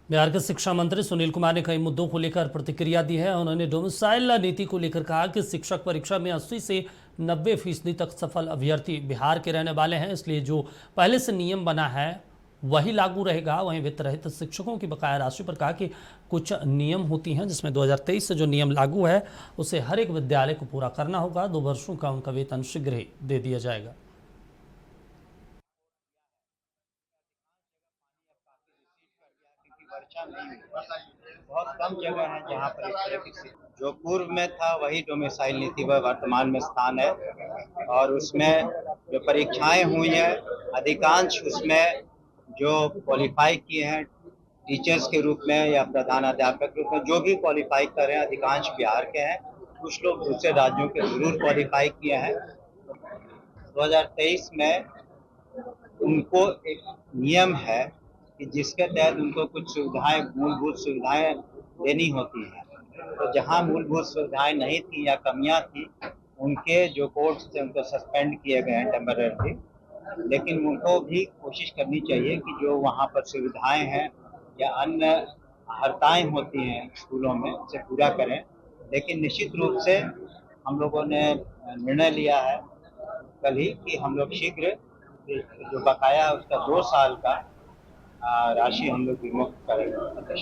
बिहार के शिक्षा मंत्री सुनील कुमार ने कई मुद्दों को लेकर प्रतिक्रिया दी है। उन्होंने डोमिसाइल नीति को लेकर कहा कि शिक्षक परीक्षा में 80 से 90% तक सफल अभ्यर्थी बिहार के रहने वाले हैं, इसलिए जो पहले से नियम बना है वही लागू रहेगा। वहीं वित्त रहित शिक्षकों की बकाया राशि पर कहा कि कुछ नियम होती हैं, जिसमें 2023 से जो नियम लागू है उसे हर एक विद्यालय को पूरा करना होगा। 2 वर्षों का उनका वेतन शीघ्र ही दे दिया जाएगा। वर्षा नहीं हुई। बहुत कम जगह है जहाँ पर इस तरह की जो पूर्व में था वही डोमिसाइल नीति व वर्तमान में स्थान है। और उसमें जो परीक्षाएं हुई है अधिकांश उसमें जो क्वालिफाई किए हैं टीचर्स के रूप में या प्रधानाध्यापक के रूप में जो भी क्वालिफाई कर रहे हैं अधिकांश बिहार के हैं। कुछ लोग दूसरे राज्यों के जरूर क्वालिफाई किए हैं। 2023 में उनको एक नियम है कि जिसके तहत उनको कुछ सुविधाएं मूलभूत सुविधाएं देनी होती हैं। तो जहां मूलभूत सुविधाएं नहीं थी या कमियां थी उनके जो कोर्ट से उनको सस्पेंड किए गए हैं टेम्पररी। लेकिन उनको भी कोशिश करनी चाहिए कि जो वहां पर सुविधाएं हैं या अन्य हरताएं होती हैं स्कूलों में उसे पूरा करें। लेकिन निश्चित रूप से हम लोगों ने निर्णय लिया है कल ही कि हम लोग शीघ्र जो बकाया है उसका 2 साल का राशि हम लोग विमुक्त करेंगे।